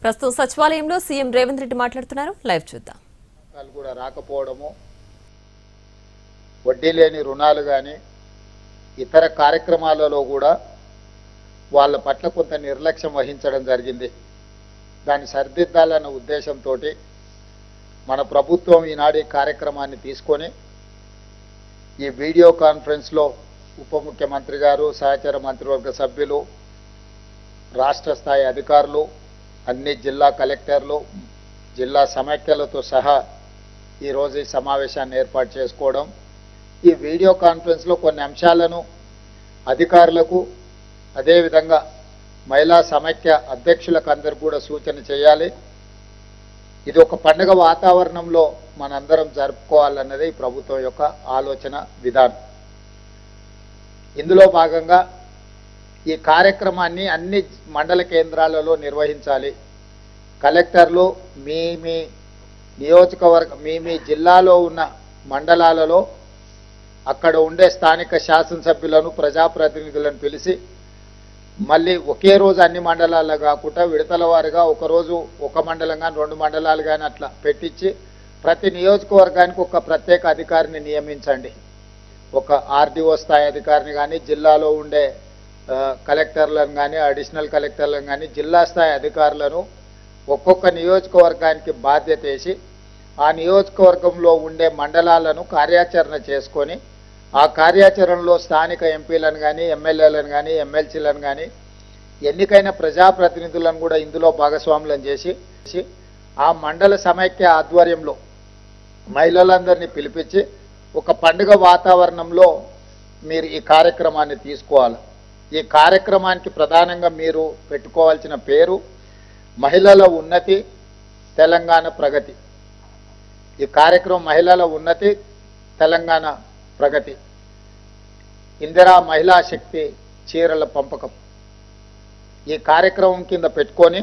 ప్రస్తుతం సచివాలయంలో సీఎం రేవంత్ రెడ్డి మాట్లాడుతున్నారు. లైవ్ చూద్దాం. కూడా రాకపోవడము, వడ్డీ లేని రుణాలు కానీ ఇతర కార్యక్రమాలలో కూడా వాళ్ళ పట్ల కొంత నిర్లక్ష్యం వహించడం జరిగింది. దాన్ని సరిదిద్దాలన్న ఉద్దేశంతో మన ప్రభుత్వం ఈనాడు ఈ కార్యక్రమాన్ని తీసుకొని ఈ వీడియో కాన్ఫరెన్స్లో ఉప ముఖ్యమంత్రి గారు, సహచర మంత్రివర్గ సభ్యులు, రాష్ట్ర స్థాయి అధికారులు, అన్ని జిల్లా కలెక్టర్లు, జిల్లా సమైక్యలతో సహా ఈరోజు ఈ సమావేశాన్ని ఏర్పాటు చేసుకోవడం, ఈ వీడియో కాన్ఫరెన్స్లో కొన్ని అంశాలను అధికారులకు అదేవిధంగా మహిళా సమైక్య అధ్యక్షులకు అందరూ కూడా సూచన చేయాలి. ఇది ఒక పండుగ వాతావరణంలో మనందరం జరుపుకోవాలన్నది ఈ ప్రభుత్వం యొక్క ఆలోచన విధానం. ఇందులో భాగంగా ఈ కార్యక్రమాన్ని అన్ని మండల కేంద్రాలలో నిర్వహించాలి. కలెక్టర్లు మీ నియోజకవర్గ మీ జిల్లాలో ఉన్న మండలాలలో అక్కడ ఉండే స్థానిక శాసనసభ్యులను, ప్రజాప్రతినిధులను పిలిచి మళ్ళీ ఒకే రోజు అన్ని మండలాల్లో కాకుండా విడతల వారిగా ఒకరోజు ఒక మండలం కానీ 2 మండలాలు కానీ అట్లా పెట్టించి ప్రతి నియోజకవర్గానికి ఒక ప్రత్యేక అధికారిని నియమించండి. ఒక ఆర్డీఓ స్థాయి అధికారిని కానీ, జిల్లాలో ఉండే కలెక్టర్లను కానీ, అడిషనల్ కలెక్టర్లను కానీ, జిల్లా స్థాయి అధికారులను ఒక్కొక్క నియోజకవర్గానికి బాధ్యత వేసి ఆ నియోజకవర్గంలో ఉండే మండలాలను కార్యాచరణ చేసుకొని ఆ కార్యాచరణలో స్థానిక ఎంపీలను కానీ, ఎమ్మెల్యేలను కానీ, ఎమ్మెల్సీలను కానీ, ఎన్నికైన ప్రజాప్రతినిధులను కూడా ఇందులో భాగస్వాములను చేసి ఆ మండల సమైక్య ఆధ్వర్యంలో మహిళలందరినీ పిలిపించి ఒక పండుగ వాతావరణంలో మీరు ఈ కార్యక్రమాన్ని తీసుకోవాలి. ఈ కార్యక్రమానికి ప్రధానంగా మీరు పెట్టుకోవాల్సిన పేరు మహిళల ఉన్నతి, తెలంగాణ ప్రగతి. ఈ కార్యక్రమం మహిళల ఉన్నతి, తెలంగాణ ప్రగతి, ఇందిరా మహిళా శక్తి చీరల పంపకం. ఈ కార్యక్రమం కింద పెట్టుకొని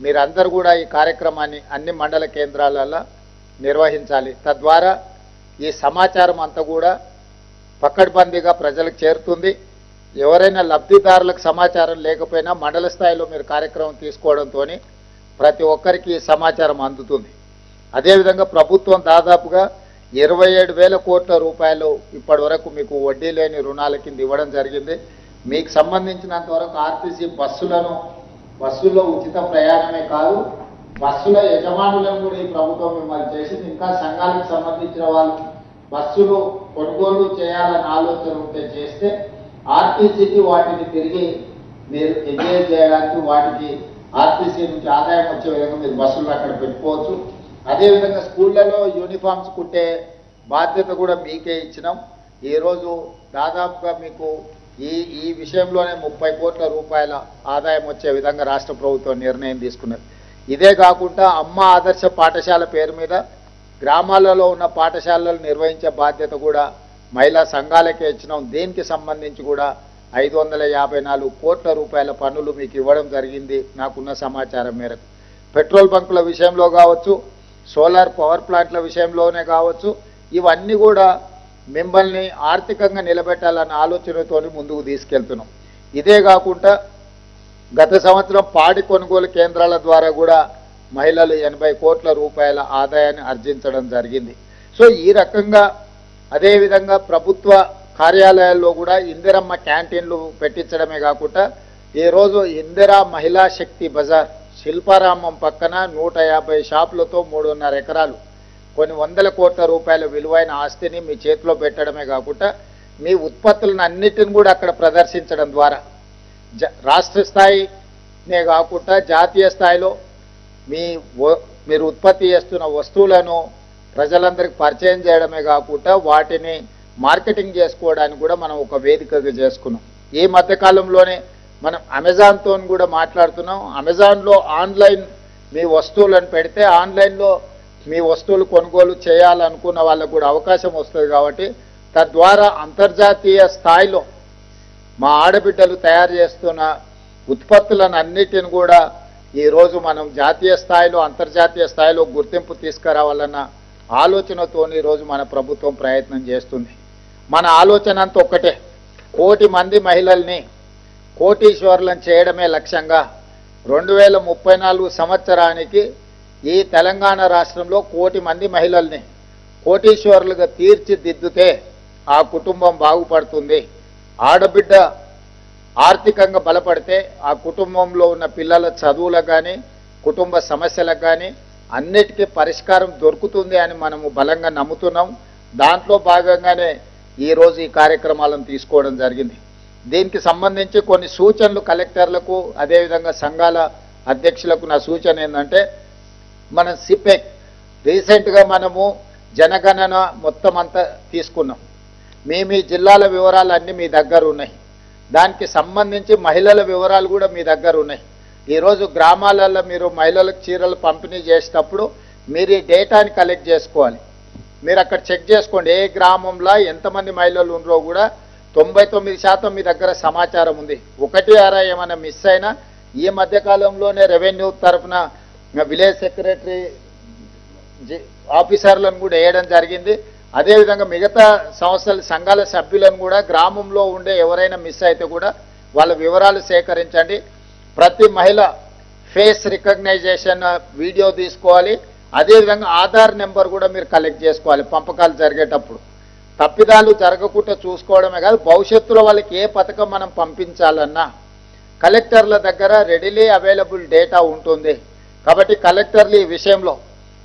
మీరందరూ కూడా ఈ కార్యక్రమాన్ని అన్ని మండల కేంద్రాలలో నిర్వహించాలి. తద్వారా ఈ సమాచారం అంతా కూడా పకడ్బందీగా ప్రజలకు చేరుతుంది. ఎవరైనా లబ్ధిదారులకు సమాచారం లేకపోయినా మండల స్థాయిలో మీరు కార్యక్రమం తీసుకోవడంతో ప్రతి ఒక్కరికి ఈ సమాచారం అందుతుంది. అదేవిధంగా ప్రభుత్వం దాదాపుగా 27,000 కోట్ల రూపాయలు ఇప్పటి వరకు మీకు వడ్డీ లేని రుణాల కింద ఇవ్వడం జరిగింది. మీకు సంబంధించినంత వరకు ఆర్టీసీ బస్సుల్లో ఉచిత ప్రయాణమే కాదు, బస్సుల యజమానులను కూడా ఈ ప్రభుత్వం మిమ్మల్ని చేసింది. ఇంకా సంఘాలకు సంబంధించిన వాళ్ళు బస్సులు కొనుగోలు చేయాలని ఆలోచన ఉంటే చేస్తే ఆర్టీసీకి వాటిని తిరిగి మీరు ఎంగేజ్ చేయడానికి వాటికి ఆర్టీసీ నుంచి ఆదాయం వచ్చే విధంగా మీరు బస్సులు అక్కడ పెట్టుకోవచ్చు. అదేవిధంగా స్కూళ్లలో యూనిఫామ్స్ కుట్టే బాధ్యత కూడా మీకే ఇచ్చినాం. ఈరోజు దాదాపుగా మీకు ఈ విషయంలోనే 30 కోట్ల రూపాయల ఆదాయం వచ్చే విధంగా రాష్ట్ర ప్రభుత్వం నిర్ణయం తీసుకున్నది. ఇదే కాకుండా అమ్మ ఆదర్శ పాఠశాల పేరు మీద గ్రామాలలో ఉన్న పాఠశాలలు నిర్వహించే బాధ్యత కూడా మహిళా సంఘాలకే ఇచ్చినాం. దీనికి సంబంధించి కూడా 554 కోట్ల రూపాయల పన్నులు మీకు ఇవ్వడం జరిగింది నాకున్న సమాచారం మేరకు. పెట్రోల్ బంకుల విషయంలో కావచ్చు, సోలార్ పవర్ ప్లాంట్ల విషయంలోనే కావచ్చు, ఇవన్నీ కూడా మిమ్మల్ని ఆర్థికంగా నిలబెట్టాలన్న ఆలోచనతో ముందుకు తీసుకెళ్తున్నాం. ఇదే కాకుండా గత సంవత్సరం పాడి కొనుగోలు కేంద్రాల ద్వారా కూడా మహిళలు 80 కోట్ల రూపాయల ఆదాయాన్ని ఆర్జించడం జరిగింది. సో ఈ రకంగా అదేవిధంగా ప్రభుత్వ కార్యాలయాల్లో కూడా ఇందిరమ్మ క్యాంటీన్లు పెట్టించడమే కాకుండా ఈరోజు ఇందిరా మహిళా శక్తి బజార్ శిల్పారామం పక్కన 150 షాపులతో 3.5 ఎకరాలు కొన్ని 100 కోట్ల రూపాయల విలువైన ఆస్తిని మీ చేతిలో పెట్టడమే కాకుండా మీ ఉత్పత్తులను అన్నిటిని కూడా అక్కడ ప్రదర్శించడం ద్వారా రాష్ట్ర స్థాయినే కాకుండా జాతీయ స్థాయిలో మీరు ఉత్పత్తి చేస్తున్న వస్తువులను ప్రజలందరికీ పరిచయం చేయడమే కాకుండా వాటిని మార్కెటింగ్ చేసుకోవడానికి కూడా మనం ఒక వేదికగా చేసుకున్నాం. ఈ మధ్యకాలంలోనే మనం అమెజాన్తో కూడా మాట్లాడుతున్నాం. అమెజాన్లో ఆన్లైన్ మీ వస్తువులను పెడితే ఆన్లైన్లో మీ వస్తువులు కొనుగోలు చేయాలనుకున్న వాళ్ళకు కూడా అవకాశం వస్తుంది. కాబట్టి తద్వారా అంతర్జాతీయ స్థాయిలో మా ఆడబిడ్డలు తయారు చేస్తున్న ఉత్పత్తులను అన్నిటిని కూడా ఈరోజు మనం జాతీయ స్థాయిలో, అంతర్జాతీయ స్థాయిలో గుర్తింపు తీసుకురావాలన్న ఆలోచనతో ఈరోజు మన ప్రభుత్వం ప్రయత్నం చేస్తుంది. మన ఆలోచన అంతా ఒక్కటే, 1 కోటి మంది మహిళల్ని కోటీశ్వరులను చేయడమే లక్ష్యంగా 2034 సంవత్సరానికి ఈ తెలంగాణ రాష్ట్రంలో 1 కోటి మంది మహిళల్ని కోటీశ్వరులుగా తీర్చిదిద్దుతే ఆ కుటుంబం బాగుపడుతుంది. ఆడబిడ్డ ఆర్థికంగా బలపడితే ఆ కుటుంబంలో ఉన్న పిల్లల చదువులకు కానీ కుటుంబ సమస్యలకు కానీ అన్నిటికీ పరిష్కారం దొరుకుతుంది అని మనము బలంగా నమ్ముతున్నాం. దాంట్లో భాగంగానే ఈరోజు ఈ కార్యక్రమాలను తీసుకోవడం జరిగింది. దీనికి సంబంధించి కొన్ని సూచనలు కలెక్టర్లకు అదేవిధంగా సంఘాల అధ్యక్షులకు నా సూచన ఏంటంటే, మనం సిపెక్ రీసెంట్గా మనము జనగణన మొత్తం అంతా తీసుకున్నాం. మీ జిల్లాల వివరాలు అన్నీ మీ దగ్గర ఉన్నాయి. దానికి సంబంధించి మహిళల వివరాలు కూడా మీ దగ్గర ఉన్నాయి. ఈరోజు గ్రామాలలో మీరు మహిళలకు చీరలు పంపిణీ చేసేటప్పుడు మీరు ఈ డేటాని కలెక్ట్ చేసుకోవాలి. మీరు అక్కడ చెక్ చేసుకోండి, ఏ గ్రామంలో ఎంతమంది మహిళలు ఉన్నారో కూడా 99% మీ దగ్గర సమాచారం ఉంది. 1 ఏమైనా మిస్ అయినా ఈ మధ్యకాలంలోనే రెవెన్యూ తరఫున విలేజ్ సెక్రటరీ ఆఫీసర్లను కూడా వేయడం జరిగింది. అదేవిధంగా మిగతా సంస్థల సంఘాల సభ్యులను కూడా గ్రామంలో ఉండే ఎవరైనా మిస్ అయితే కూడా వాళ్ళ వివరాలు సేకరించండి. ప్రతి మహిళ ఫేస్ రికగ్నైజేషన్ వీడియో తీసుకోవాలి. అదేవిధంగా ఆధార్ నెంబర్ కూడా మీరు కలెక్ట్ చేసుకోవాలి. పంపకాలు జరిగేటప్పుడు తప్పిదాలు జరగకుండా చూసుకోవడమే కాదు, భవిష్యత్తులో వాళ్ళకి ఏ పథకం మనం పంపించాలన్నా కలెక్టర్ల దగ్గర రెడీలీ అవైలబుల్ డేటా ఉంటుంది. కాబట్టి కలెక్టర్లు ఈ విషయంలో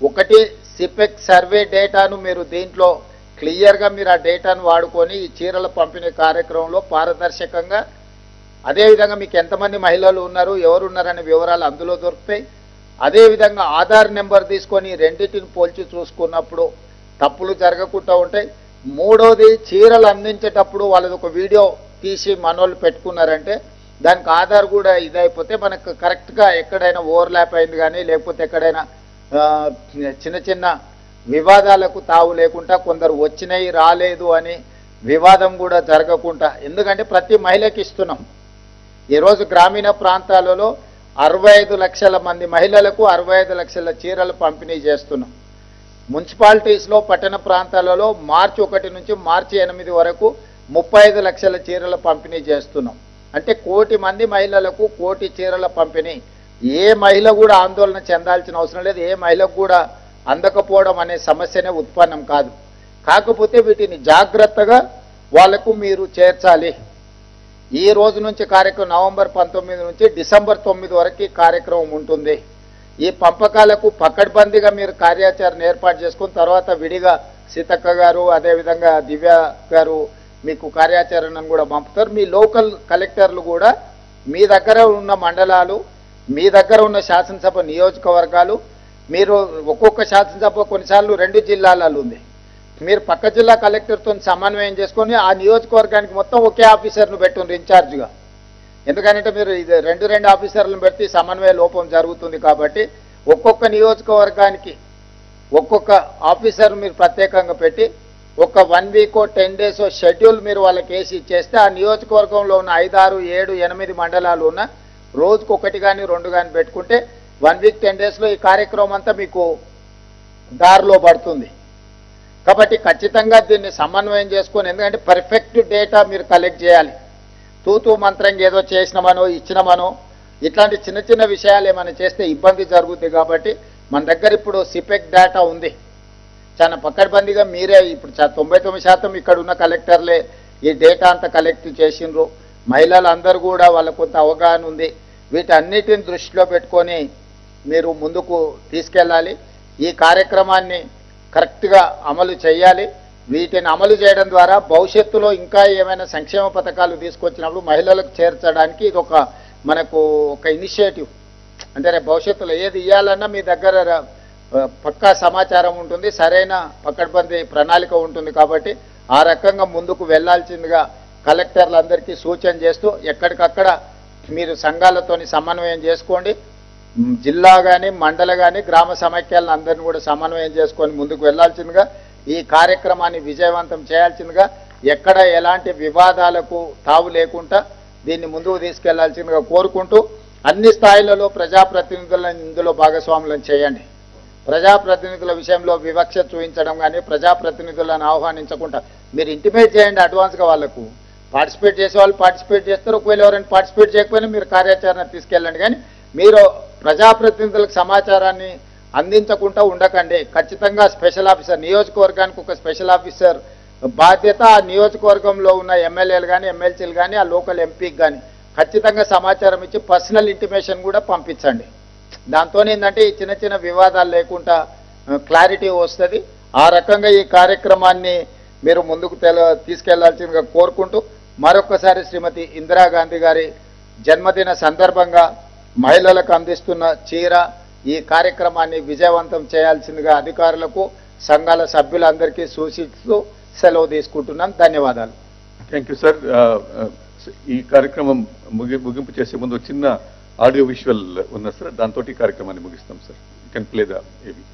ఒకటి సిపెక్ సర్వే డేటాను మీరు దీంట్లో క్లియర్గా మీరు ఆ డేటాను వాడుకొని ఈ చీరల పంపిణీ కార్యక్రమంలో పారదర్శకంగా, అదేవిధంగా మీకు ఎంతమంది మహిళలు ఉన్నారు ఎవరున్నారనే వివరాలు అందులో దొరుకుతాయి. అదేవిధంగా ఆధార్ నెంబర్ తీసుకొని రెండింటిని పోల్చి చూసుకున్నప్పుడు తప్పులు జరగకుండా ఉంటాయి. మూడోది, చీరలు అందించేటప్పుడు వాళ్ళది ఒక వీడియో తీసి మనోళ్ళు పెట్టుకున్నారంటే దానికి ఆధార్ కూడా ఇదైపోతే మనకు కరెక్ట్గా ఎక్కడైనా ఓవర్లాప్ అయింది కానీ లేకపోతే ఎక్కడైనా చిన్న చిన్న వివాదాలకు తావు లేకుండా కొందరు వచ్చినాయి రాలేదు అని వివాదం కూడా జరగకుండా, ఎందుకంటే ప్రతి మహిళకి ఇస్తున్నాం. ఈరోజు గ్రామీణ ప్రాంతాలలో 65 లక్షల మంది మహిళలకు 65 లక్షల చీరలు పంపిణీ చేస్తున్నాం. మున్సిపాలిటీస్లో పట్టణ ప్రాంతాలలో మార్చి 1 నుంచి మార్చి 8 వరకు 35 లక్షల చీరల పంపిణీ చేస్తున్నాం. అంటే 1 కోటి మంది మహిళలకు 1 కోటి చీరల పంపిణీ. ఏ మహిళ కూడా ఆందోళన చెందాల్సిన అవసరం లేదు. ఏ మహిళకు కూడా అందకపోవడం అనే సమస్యనే ఉత్పన్నం కాదు. కాకపోతే వీటిని జాగ్రత్తగా వాళ్లకు మీరు చేర్చాలి. ఈ రోజు నుంచి కార్యక్రమం నవంబర్ 19 నుంచి డిసెంబర్ 9 వరకు ఈ కార్యక్రమం ఉంటుంది. ఈ పంపకాలకు పకడ్బందీగా మీరు కార్యాచరణ ఏర్పాటు చేసుకుని తర్వాత విడిగా సీతక్క గారు అదేవిధంగా దివ్య గారు మీకు కార్యాచరణను కూడా పంపుతారు. మీ లోకల్ కలెక్టర్లు కూడా మీ దగ్గర ఉన్న మండలాలు, మీ దగ్గర ఉన్న శాసనసభ నియోజకవర్గాలు, మీరు ఒక్కొక్క శాసనసభ కొన్నిసార్లు 2 జిల్లాలలో ఉంది, మీరు పక్క జిల్లా కలెక్టర్తో సమన్వయం చేసుకొని ఆ నియోజకవర్గానికి మొత్తం ఒకే ఆఫీసర్ను పెట్టుండ్రు ఇన్ఛార్జ్గా. ఎందుకంటే మీరు ఇది 2 ఆఫీసర్లను పెట్టి సమన్వయ లోపం జరుగుతుంది. కాబట్టి ఒక్కొక్క నియోజకవర్గానికి ఒక్కొక్క ఆఫీసర్ మీరు ప్రత్యేకంగా పెట్టి ఒక 1 వీక్ 10 డేస్ షెడ్యూల్ మీరు వాళ్ళకి వేసి ఇచ్చేస్తే ఆ నియోజకవర్గంలో ఉన్న 5, 6, 7, 8 మండలాలు ఉన్న రోజుకు 1 కానీ 2 కానీ పెట్టుకుంటే 1 వీక్ 10 డేస్లో ఈ కార్యక్రమం అంతా మీకు దారిలో పడుతుంది. కాబట్టి ఖచ్చితంగా దీన్ని సమన్వయం చేసుకొని, ఎందుకంటే పర్ఫెక్ట్ డేటా మీరు కలెక్ట్ చేయాలి. తూతూ మంత్రంగా ఏదో చేసినామనో ఇచ్చినామనో ఇట్లాంటి చిన్న చిన్న విషయాలు ఏమైనా చేస్తే ఇబ్బంది జరుగుతుంది. కాబట్టి మన దగ్గర ఇప్పుడు సిపెక్ డేటా ఉంది. చాలా పకడ్బందీగా మీరే ఇప్పుడు 99% ఇక్కడ ఉన్న కలెక్టర్లే ఈ డేటా అంతా కలెక్ట్ చేసిండ్రు. మహిళలు అందరూ కూడా వాళ్ళకు కొంత అవగాహన ఉంది. వీటన్నిటిని దృష్టిలో పెట్టుకొని మీరు ముందుకు తీసుకెళ్ళాలి. ఈ కార్యక్రమాన్ని కరెక్ట్గా అమలు చేయాలి. వీటిని అమలు చేయడం ద్వారా భవిష్యత్తులో ఇంకా ఏమైనా సంక్షేమ పథకాలు తీసుకొచ్చినప్పుడు మహిళలకు చేర్చడానికి ఇది మనకు ఒక ఇనిషియేటివ్. అంటే రేపు భవిష్యత్తులో ఏది ఇవ్వాలన్నా మీ దగ్గర పక్కా సమాచారం ఉంటుంది, సరైన పకడ్బందీ ప్రణాళిక ఉంటుంది. కాబట్టి ఆ రకంగా ముందుకు వెళ్లాల్సిందిగా కలెక్టర్లందరికీ సూచన చేస్తూ ఎక్కడికక్కడ మీరు సంఘాలతోని సమన్వయం చేసుకోండి. జిల్లా కానీ మండల కానీ గ్రామ సమైక్యాలను అందరినీ కూడా సమన్వయం చేసుకొని ముందుకు వెళ్లాల్సిందిగా, ఈ కార్యక్రమాన్ని విజయవంతం చేయాల్సిందిగా, ఎక్కడ ఎలాంటి వివాదాలకు తావు లేకుండా దీన్ని ముందుకు తీసుకెళ్లాల్సిందిగా కోరుకుంటూ అన్ని స్థాయిలలో ప్రజాప్రతినిధులను ఇందులో భాగస్వాములను చేయండి. ప్రజాప్రతినిధుల విషయంలో వివక్ష చూపించడం కానీ ప్రజాప్రతినిధులను ఆహ్వానించకుండా మీరు ఇంటిమేట్ చేయండి అడ్వాన్స్గా. వాళ్ళకు పార్టిసిపేట్ చేసే వాళ్ళు పార్టిసిపేట్ చేస్తారు, ఒకవేళ ఎవరైనా పార్టిసిపేట్ చేయకపోయినా మీరు కార్యాచరణ తీసుకెళ్ళండి. కానీ మీరు ప్రజాప్రతినిధులకు సమాచారాన్ని అందించకుండా ఉండకండి. ఖచ్చితంగా స్పెషల్ ఆఫీసర్, నియోజకవర్గానికి ఒక స్పెషల్ ఆఫీసర్ బాధ్యత ఆ నియోజకవర్గంలో ఉన్న ఎమ్మెల్యేలు కానీ ఎమ్మెల్సీలు కానీ ఆ లోకల్ ఎంపీకి కానీ ఖచ్చితంగా సమాచారం ఇచ్చి పర్సనల్ ఇంటిమేషన్ కూడా పంపించండి. దాంతో ఏంటంటే ఈ చిన్న చిన్న వివాదాలు లేకుండా క్లారిటీ వస్తుంది. ఆ రకంగా ఈ కార్యక్రమాన్ని మీరు ముందుకు తీసుకెళ్లాల్సిందిగా కోరుకుంటూ మరొకసారి శ్రీమతి ఇందిరాగాంధీ గారి జన్మదిన సందర్భంగా మహిళలకు అందిస్తున్న చీర ఈ కార్యక్రమాన్ని విజయవంతం చేయాల్సిందిగా అధికారులకు సంఘాల సభ్యులందరికీ సూచిస్తూ సెలవు తీసుకుంటున్నాం. ధన్యవాదాలు. Thank you sir. ఈ కార్యక్రమం ముగింపు చేసే ముందు చిన్న ఆడియో విజువల్ ఉన్నది సార్, దాంతో ఈ కార్యక్రమాన్ని ముగిస్తాం sir. You can play the ఏవి.